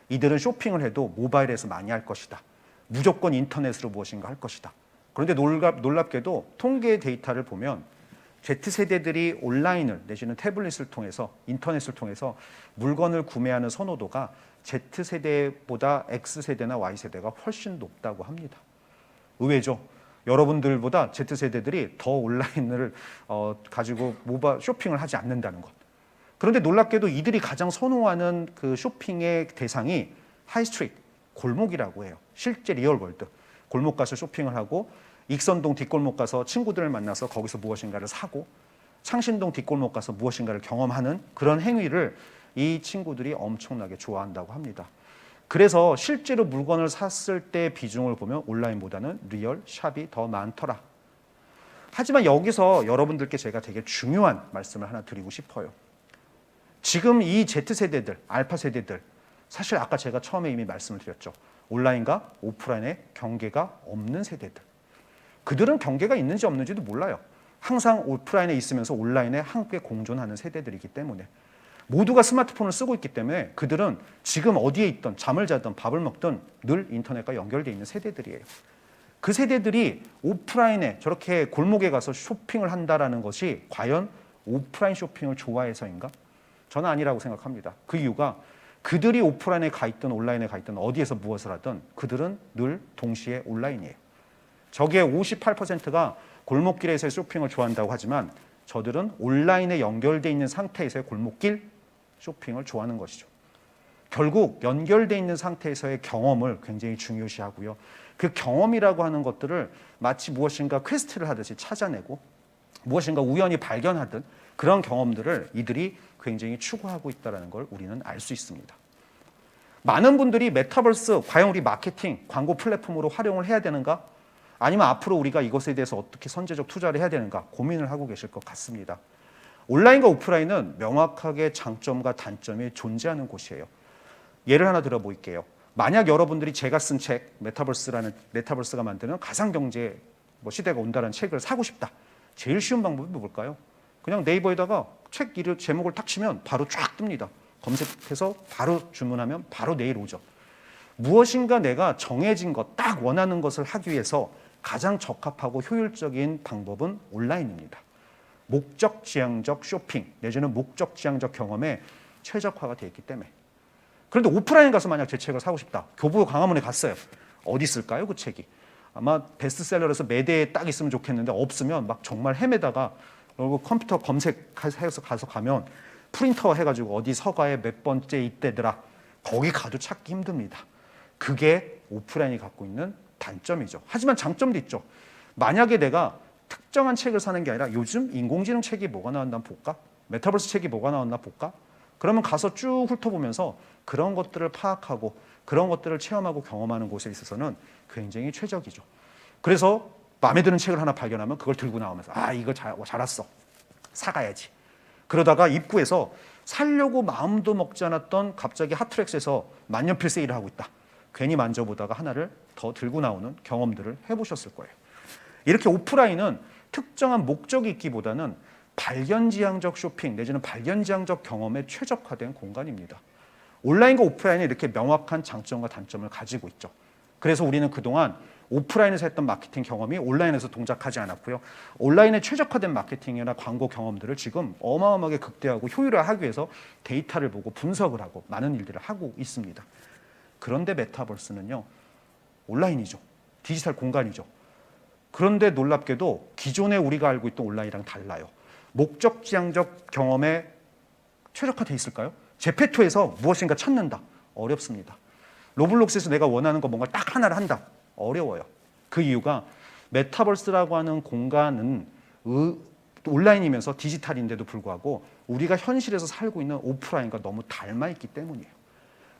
이들은 쇼핑을 해도 모바일에서 많이 할 것이다. 무조건 인터넷으로 무엇인가 할 것이다. 그런데 놀랍게도 통계 데이터를 보면 Z세대들이 온라인을 내지는 태블릿을 통해서 인터넷을 통해서 물건을 구매하는 선호도가 Z세대보다 X세대나 Y세대가 훨씬 높다고 합니다. 의외죠. 여러분들보다 Z세대들이 더 온라인을 가지고 쇼핑을 하지 않는다는 것. 그런데 놀랍게도 이들이 가장 선호하는 그 쇼핑의 대상이 하이스트리트, 골목이라고 해요. 실제 리얼월드. 골목 가서 쇼핑을 하고 익선동 뒷골목 가서 친구들을 만나서 거기서 무엇인가를 사고 창신동 뒷골목 가서 무엇인가를 경험하는 그런 행위를 이 친구들이 엄청나게 좋아한다고 합니다. 그래서 실제로 물건을 샀을 때 비중을 보면 온라인보다는 리얼 샵이 더 많더라. 하지만 여기서 여러분들께 제가 되게 중요한 말씀을 하나 드리고 싶어요. 지금 이 Z세대들, 알파세대들, 사실 아까 제가 처음에 이미 말씀을 드렸죠. 온라인과 오프라인의 경계가 없는 세대들. 그들은 경계가 있는지 없는지도 몰라요. 항상 오프라인에 있으면서 온라인에 함께 공존하는 세대들이기 때문에 모두가 스마트폰을 쓰고 있기 때문에 그들은 지금 어디에 있든 잠을 자든 밥을 먹든 늘 인터넷과 연결되어 있는 세대들이에요. 그 세대들이 오프라인에 저렇게 골목에 가서 쇼핑을 한다는 것이 과연 오프라인 쇼핑을 좋아해서인가? 저는 아니라고 생각합니다. 그 이유가 그들이 오프라인에 가 있든 온라인에 가 있든 어디에서 무엇을 하든 그들은 늘 동시에 온라인이에요. 저기에 58%가 골목길에서의 쇼핑을 좋아한다고 하지만 저들은 온라인에 연결되어 있는 상태에서의 골목길 쇼핑을 좋아하는 것이죠. 결국 연결되어 있는 상태에서의 경험을 굉장히 중요시하고요. 그 경험이라고 하는 것들을 마치 무엇인가 퀘스트를 하듯이 찾아내고 무엇인가 우연히 발견하듯 그런 경험들을 이들이 굉장히 추구하고 있다는 걸 우리는 알 수 있습니다. 많은 분들이 메타버스 과연 우리 마케팅, 광고 플랫폼으로 활용을 해야 되는가? 아니면 앞으로 우리가 이것에 대해서 어떻게 선제적 투자를 해야 되는가 고민을 하고 계실 것 같습니다. 온라인과 오프라인은 명확하게 장점과 단점이 존재하는 곳이에요. 예를 하나 들어볼게요. 만약 여러분들이 제가 쓴 책, 메타버스가 만드는 가상경제 시대가 온다는 책을 사고 싶다. 제일 쉬운 방법이 뭘까요? 그냥 네이버에다가 책 이름 제목을 딱 치면 바로 쫙 뜹니다. 검색해서 바로 주문하면 바로 내일 오죠. 무엇인가 내가 정해진 것, 딱 원하는 것을 하기 위해서 가장 적합하고 효율적인 방법은 온라인입니다. 목적지향적 쇼핑 내지는 목적지향적 경험에 최적화가 되어 있기 때문에. 그런데 오프라인 가서 만약 제 책을 사고 싶다. 교보 광화문에 갔어요. 어디 있을까요? 그 책이. 아마 베스트셀러에서 매대에 딱 있으면 좋겠는데 없으면 막 정말 헤매다가 그리고 컴퓨터 검색해서 가면 프린터 해가지고 어디 서가에 몇 번째 이때더라. 거기 가도 찾기 힘듭니다. 그게 오프라인이 갖고 있는 단점이죠. 하지만 장점도 있죠. 만약에 내가 특정한 책을 사는 게 아니라 요즘 인공지능 책이 뭐가 나왔나 볼까? 메타버스 책이 뭐가 나왔나 볼까? 그러면 가서 쭉 훑어보면서 그런 것들을 파악하고 그런 것들을 체험하고 경험하는 곳에 있어서는 굉장히 최적이죠. 그래서 마음에 드는 책을 하나 발견하면 그걸 들고 나오면서 이거 잘 왔어. 사가야지. 그러다가 입구에서 살려고 마음도 먹지 않았던 갑자기 핫트랙스에서 만년필 세일을 하고 있다. 괜히 만져보다가 하나를 더 들고 나오는 경험들을 해보셨을 거예요. 이렇게 오프라인은 특정한 목적이 있기보다는 발견지향적 쇼핑 내지는 발견지향적 경험에 최적화된 공간입니다. 온라인과 오프라인이 이렇게 명확한 장점과 단점을 가지고 있죠. 그래서 우리는 그동안 오프라인에서 했던 마케팅 경험이 온라인에서 동작하지 않았고요. 온라인에 최적화된 마케팅이나 광고 경험들을 지금 어마어마하게 극대화하고 효율화하기 위해서 데이터를 보고 분석을 하고 많은 일들을 하고 있습니다. 그런데 메타버스는요, 온라인이죠. 디지털 공간이죠. 그런데 놀랍게도 기존에 우리가 알고 있던 온라인이랑 달라요. 목적지향적 경험에 최적화되어 있을까요? 제페토에서 무엇인가 찾는다. 어렵습니다. 로블록스에서 내가 원하는 거 뭔가 딱 하나를 한다. 어려워요. 그 이유가 메타버스라고 하는 공간은 온라인이면서 디지털인데도 불구하고 우리가 현실에서 살고 있는 오프라인과 너무 닮아있기 때문이에요.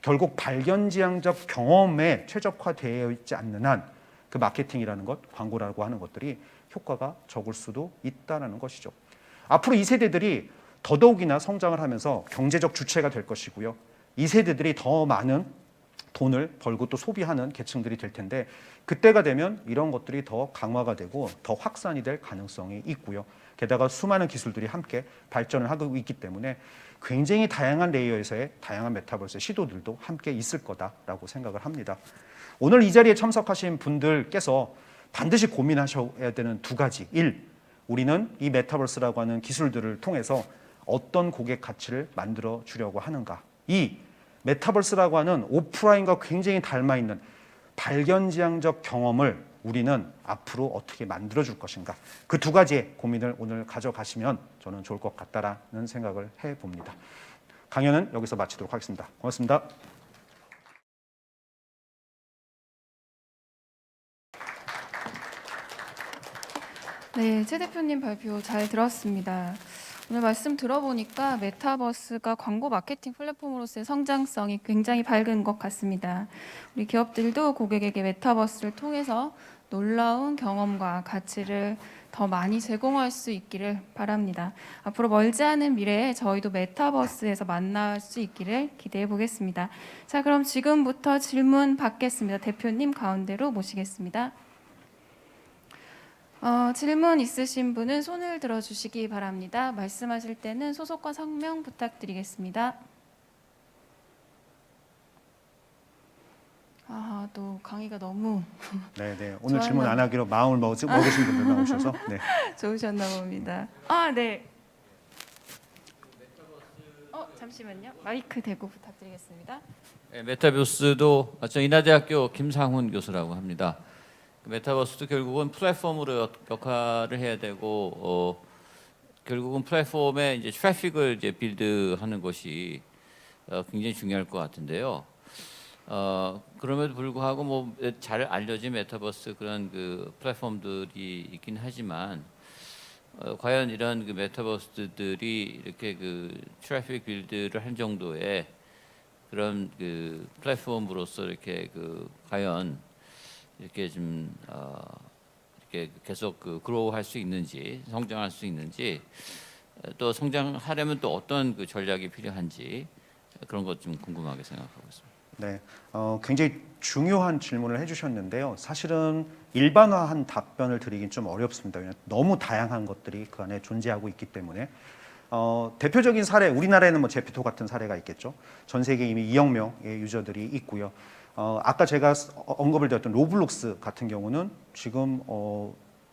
결국 발견지향적 경험에 최적화되어 있지 않는 한 그 마케팅이라는 것, 광고라고 하는 것들이 효과가 적을 수도 있다는 것이죠. 앞으로 이 세대들이 더더욱이나 성장을 하면서 경제적 주체가 될 것이고요. 이 세대들이 더 많은 돈을 벌고 또 소비하는 계층들이 될 텐데 그때가 되면 이런 것들이 더 강화가 되고 더 확산이 될 가능성이 있고요. 게다가 수많은 기술들이 함께 발전을 하고 있기 때문에 굉장히 다양한 레이어에서의 다양한 메타버스의 시도들도 함께 있을 거다라고 생각을 합니다. 오늘 이 자리에 참석하신 분들께서 반드시 고민하셔야 되는 두 가지. 1. 우리는 이 메타버스라고 하는 기술들을 통해서 어떤 고객 가치를 만들어 주려고 하는가. 2. 메타버스라고 하는 오프라인과 굉장히 닮아있는 발견지향적 경험을 우리는 앞으로 어떻게 만들어줄 것인가. 그 두 가지의 고민을 오늘 가져가시면 저는 좋을 것 같다라는 생각을 해봅니다. 강연은 여기서 마치도록 하겠습니다. 고맙습니다. 네, 최 대표님 발표 잘 들었습니다. 오늘 말씀 들어보니까 메타버스가 광고 마케팅 플랫폼으로서의 성장성이 굉장히 밝은 것 같습니다. 우리 기업들도 고객에게 메타버스를 통해서 놀라운 경험과 가치를 더 많이 제공할 수 있기를 바랍니다. 앞으로 멀지 않은 미래에 저희도 메타버스에서 만날 수 있기를 기대해 보겠습니다. 자, 그럼 지금부터 질문 받겠습니다. 대표님 가운데로 모시겠습니다. 질문 있으신 분은 손을 들어주시기 바랍니다. 말씀하실 때는 소속과 성명 부탁드리겠습니다. 또 강의가 너무 네. 오늘 질문 안 하기로 마음을 먹으신 분들만 오셔서 네. 좋으셨나 봅니다. 네. 잠시만요. 마이크 대고 부탁드리겠습니다. 네, 메타버스도 저 인하대학교 김상훈 교수라고 합니다. 메타버스도 결국은 플랫폼으로 역할을 해야 되고 결국은 플랫폼에 이제 트래픽을 이제 빌드하는 것이 굉장히 중요할 것 같은데요. 그럼에도 불구하고 뭐 잘 알려진 메타버스 그런 그 플랫폼들이 있긴 하지만 과연 이런 그 메타버스들이 이렇게 그 트래픽 빌드를 할 정도의 그런 그 플랫폼으로서 이렇게 그 과연 이렇게 좀 이렇게 계속 그 그로우할 수 있는지 성장할 수 있는지 또 성장하려면 또 어떤 그 전략이 필요한지 그런 것 좀 궁금하게 생각하고 있습니다. 네, 굉장히 중요한 질문을 해주셨는데요. 사실은 일반화한 답변을 드리긴 좀 어렵습니다. 왜냐하면 너무 다양한 것들이 그 안에 존재하고 있기 때문에 대표적인 사례, 우리나라에는 뭐 제피토 같은 사례가 있겠죠. 전 세계에 이미 2억 명의 유저들이 있고요. 아까 제가 언급을 드렸던 로블록스 같은 경우는 지금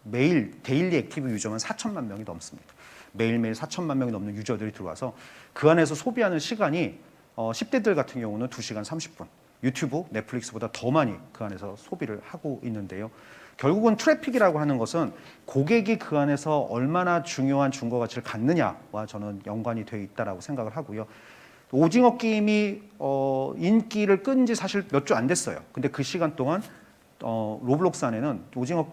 매일 데일리 액티브 유저만 4천만 명이 넘습니다. 매일매일 4천만 명이 넘는 유저들이 들어와서 그 안에서 소비하는 시간이 10대들 같은 경우는 2시간 30분, 유튜브, 넷플릭스보다 더 많이 그 안에서 소비를 하고 있는데요. 결국은 트래픽이라고 하는 것은 고객이 그 안에서 얼마나 중요한 중거 가치를 갖느냐와 저는 연관이 되어 있다라고 생각을 하고요. 오징어 게임이 인기를 끈 지 사실 몇 주 안 됐어요. 근데 그 시간 동안 로블록스 안에는 오징어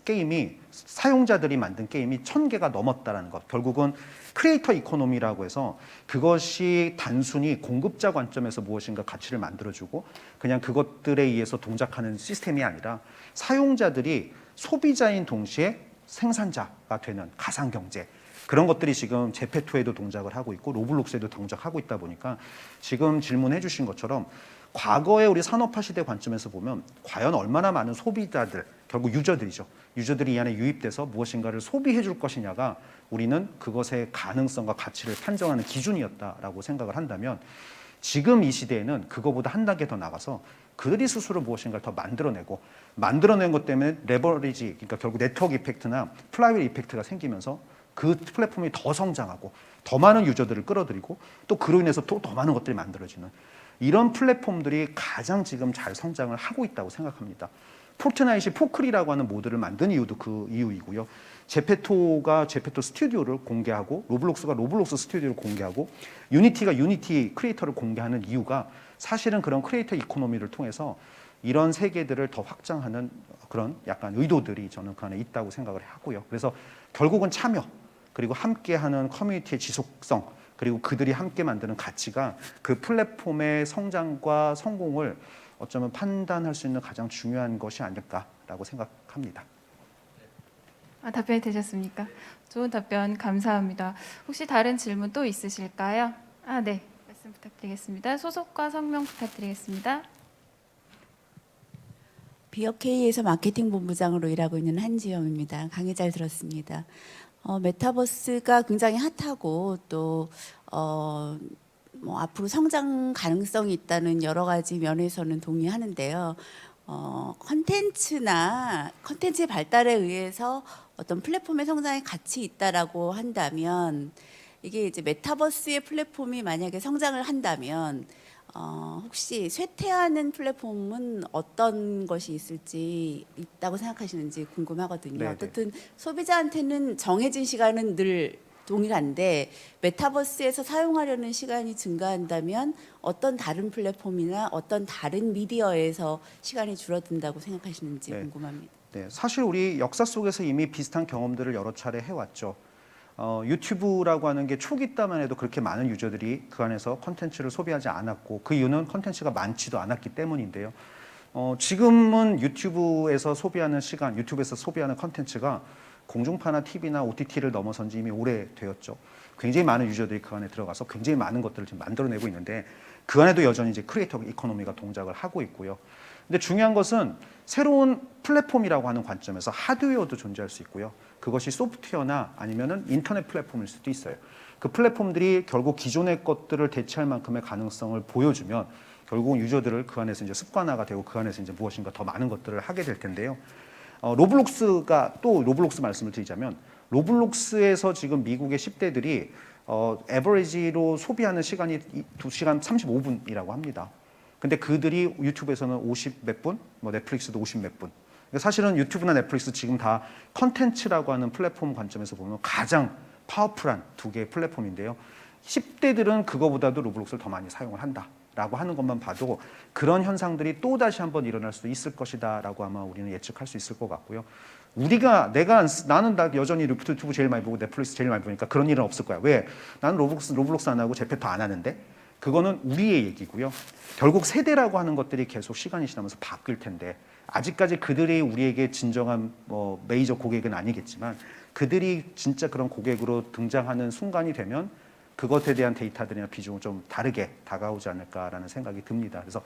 게임이 사용자들이 만든 게임이 1000개가 넘었다라는 것. 결국은 크리에이터 이코노미라고 해서 그것이 단순히 공급자 관점에서 무엇인가 가치를 만들어주고 그냥 그것들에 의해서 동작하는 시스템이 아니라 사용자들이 소비자인 동시에 생산자가 되는 가상경제, 그런 것들이 지금 제페토에도 동작을 하고 있고 로블록스에도 동작하고 있다 보니까 지금 질문해 주신 것처럼 과거에 우리 산업화 시대 관점에서 보면 과연 얼마나 많은 소비자들, 결국 유저들이죠. 유저들이 이 안에 유입돼서 무엇인가를 소비해 줄 것이냐가 우리는 그것의 가능성과 가치를 판정하는 기준이었다라고 생각을 한다면 지금 이 시대에는 그거보다 한 단계 더 나가서 그들이 스스로 무엇인가를 더 만들어낸 것 때문에 레버리지, 그러니까 결국 네트워크 이펙트나 플라이휠 이펙트가 생기면서 그 플랫폼이 더 성장하고 더 많은 유저들을 끌어들이고 또 그로 인해서 또 더 많은 것들이 만들어지는 이런 플랫폼들이 가장 지금 잘 성장을 하고 있다고 생각합니다. 포트나잇이 포클이라고 하는 모드를 만든 이유도 그 이유이고요. 제페토가 제페토 스튜디오를 공개하고 로블록스가 로블록스 스튜디오를 공개하고 유니티가 유니티 크리에이터를 공개하는 이유가 사실은 그런 크리에이터 이코노미를 통해서 이런 세계들을 더 확장하는 그런 약간 의도들이 저는 그 안에 있다고 생각을 하고요. 그래서 결국은 참여, 그리고 함께하는 커뮤니티의 지속성, 그리고 그들이 함께 만드는 가치가 그 플랫폼의 성장과 성공을 어쩌면 판단할 수 있는 가장 중요한 것이 아닐까라고 생각합니다. 답변이 되셨습니까? 좋은 답변 감사합니다. 혹시 다른 질문 또 있으실까요? 네. 말씀 부탁드리겠습니다. 소속과 성명 부탁드리겠습니다. 비어케이에서 마케팅 본부장으로 일하고 있는 한지영입니다. 강의 잘 들었습니다. 메타버스가 굉장히 핫하고 또 앞으로 성장 가능성이 있다는 여러 가지 면에서는 동의하는데요. 컨텐츠의 발달에 의해서 어떤 플랫폼의 성장에 가치 있다라고 한다면 이게 이제 메타버스의 플랫폼이 만약에 성장을 한다면 혹시 쇠퇴하는 플랫폼은 어떤 것이 있다고 생각하시는지 궁금하거든요. 네네. 어쨌든 소비자한테는 정해진 시간은 늘 동일한데 메타버스에서 사용하려는 시간이 증가한다면 어떤 다른 플랫폼이나 어떤 다른 미디어에서 시간이 줄어든다고 생각하시는지 네. 궁금합니다. 네, 사실 우리 역사 속에서 이미 비슷한 경험들을 여러 차례 해왔죠. 유튜브라고 하는 게 초기 때만 해도 그렇게 많은 유저들이 그 안에서 컨텐츠를 소비하지 않았고 그 이유는 컨텐츠가 많지도 않았기 때문인데요. 지금은 유튜브에서 소비하는 시간, 유튜브에서 소비하는 컨텐츠가 공중파나 TV나 OTT를 넘어선 지 이미 오래되었죠. 굉장히 많은 유저들이 그 안에 들어가서 굉장히 많은 것들을 지금 만들어내고 있는데 그 안에도 여전히 이제 크리에이터 이코노미가 동작을 하고 있고요. 근데 중요한 것은 새로운 플랫폼이라고 하는 관점에서 하드웨어도 존재할 수 있고요. 그것이 소프트웨어나 아니면은 인터넷 플랫폼일 수도 있어요. 그 플랫폼들이 결국 기존의 것들을 대체할 만큼의 가능성을 보여주면 결국은 유저들을 그 안에서 이제 습관화가 되고 그 안에서 이제 무엇인가 더 많은 것들을 하게 될 텐데요. 로블록스가 또 로블록스 말씀을 드리자면 로블록스에서 지금 미국의 10대들이 에버리지로 소비하는 시간이 2시간 35분이라고 합니다. 근데 그들이 유튜브에서는 50 몇 분, 뭐 넷플릭스도 50 몇 분. 사실은 유튜브나 넷플릭스 지금 다 컨텐츠라고 하는 플랫폼 관점에서 보면 가장 파워풀한 두 개의 플랫폼인데요. 10대들은 그거보다도 로블록스를 더 많이 사용을 한다라고 하는 것만 봐도 그런 현상들이 또 다시 한번 일어날 수도 있을 것이다라고 아마 우리는 예측할 수 있을 것 같고요. 나는 여전히 유튜브 제일 많이 보고 넷플릭스 제일 많이 보니까 그런 일은 없을 거야. 왜? 나는 로블록스 안 하고 제페토 안 하는데. 그거는 우리의 얘기고요. 결국 세대라고 하는 것들이 계속 시간이 지나면서 바뀔 텐데 아직까지 그들이 우리에게 진정한 메이저 고객은 아니겠지만 그들이 진짜 그런 고객으로 등장하는 순간이 되면 그것에 대한 데이터들이나 비중은 좀 다르게 다가오지 않을까라는 생각이 듭니다. 그래서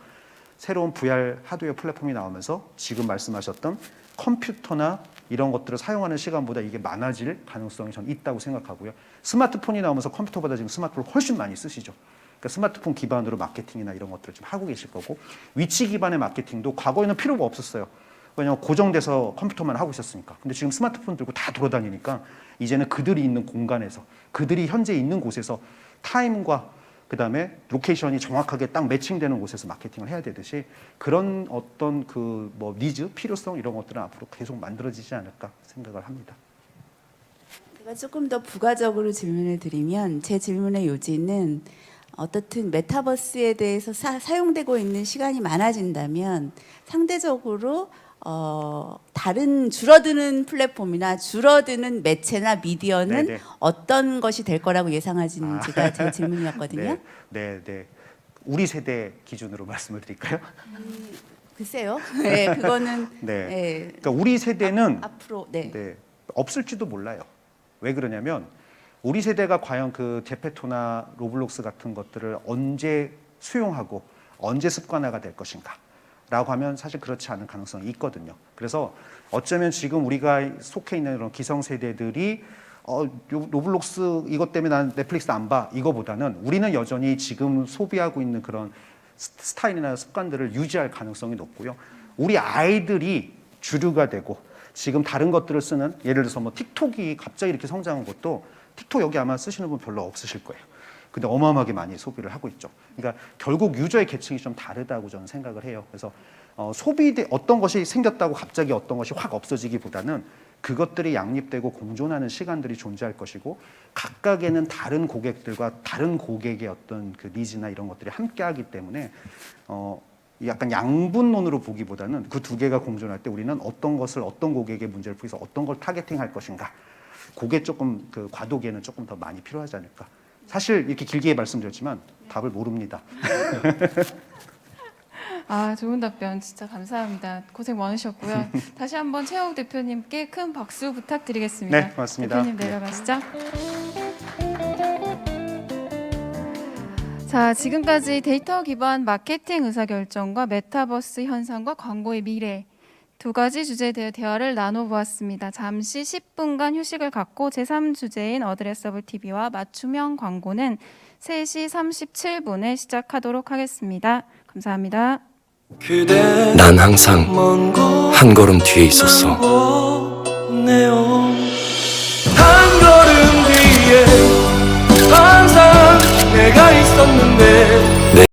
새로운 VR 하드웨어 플랫폼이 나오면서 지금 말씀하셨던 컴퓨터나 이런 것들을 사용하는 시간보다 이게 많아질 가능성이 저는 있다고 생각하고요. 스마트폰이 나오면서 컴퓨터보다 지금 스마트폰을 훨씬 많이 쓰시죠. 그러니까 스마트폰 기반으로 마케팅이나 이런 것들을 좀 하고 계실 거고 위치 기반의 마케팅도 과거에는 필요가 없었어요. 왜냐하면 고정돼서 컴퓨터만 하고 있었으니까. 근데 지금 스마트폰 들고 다 돌아다니니까 이제는 그들이 있는 공간에서 그들이 현재 있는 곳에서 타임과 그다음에 로케이션이 정확하게 딱 매칭되는 곳에서 마케팅을 해야 되듯이 그런 어떤 니즈, 필요성 이런 것들은 앞으로 계속 만들어지지 않을까 생각을 합니다. 제가 조금 더 부가적으로 질문을 드리면 제 질문의 요지는 어떻든 메타버스에 대해서 사용되고 있는 시간이 많아진다면 상대적으로 다른 줄어드는 플랫폼이나 줄어드는 매체나 미디어는 네네. 어떤 것이 될 거라고 예상하시는지가 제 질문이었거든요. 네. 우리 세대 기준으로 말씀을 드릴까요? 글쎄요. 네, 그거는 네. 네, 그러니까 우리 세대는 앞으로 네. 네, 없을지도 몰라요. 왜 그러냐면 우리 세대가 과연 그 제페토나 로블록스 같은 것들을 언제 수용하고 언제 습관화가 될 것인가 라고 하면 사실 그렇지 않은 가능성이 있거든요. 그래서 어쩌면 지금 우리가 속해 있는 이런 기성세대들이 로블록스 이것 때문에 난 넷플릭스 안 봐 이거보다는 우리는 여전히 지금 소비하고 있는 그런 스타일이나 습관들을 유지할 가능성이 높고요. 우리 아이들이 주류가 되고 지금 다른 것들을 쓰는 예를 들어서 뭐 틱톡이 갑자기 이렇게 성장한 것도 틱톡 여기 아마 쓰시는 분 별로 없으실 거예요. 근데 어마어마하게 많이 소비를 하고 있죠. 그러니까 결국 유저의 계층이 좀 다르다고 저는 생각을 해요. 그래서 어떤 것이 생겼다고 갑자기 어떤 것이 확 없어지기보다는 그것들이 양립되고 공존하는 시간들이 존재할 것이고 각각에는 다른 고객들과 다른 고객의 어떤 그 니즈나 이런 것들이 함께하기 때문에 약간 양분론으로 보기보다는 그 두 개가 공존할 때 우리는 어떤 것을 어떤 고객의 문제를 풀어서 어떤 걸 타겟팅할 것인가 그게 조금 그 과도기에는 조금 더 많이 필요하지 않을까. 사실 이렇게 길게 말씀드렸지만 답을 모릅니다. 아, 좋은 답변 진짜 감사합니다. 고생 많으셨고요. 다시 한번 최욱 대표님께 큰 박수 부탁드리겠습니다. 네, 고맙습니다. 대표님 내려가시죠. 자, 지금까지 데이터 기반 마케팅 의사결정과 메타버스 현상과 광고의 미래 두 가지 주제에 대해 대화를 나눠보았습니다. 잠시 10분간 휴식을 갖고 제3주제인 어드레서블 TV와 맞춤형 광고는 3시 37분에 시작하도록 하겠습니다. 감사합니다. 난 항상 한 걸음 뒤에 있었어. 한 걸음 뒤에 항상 내가 있었는데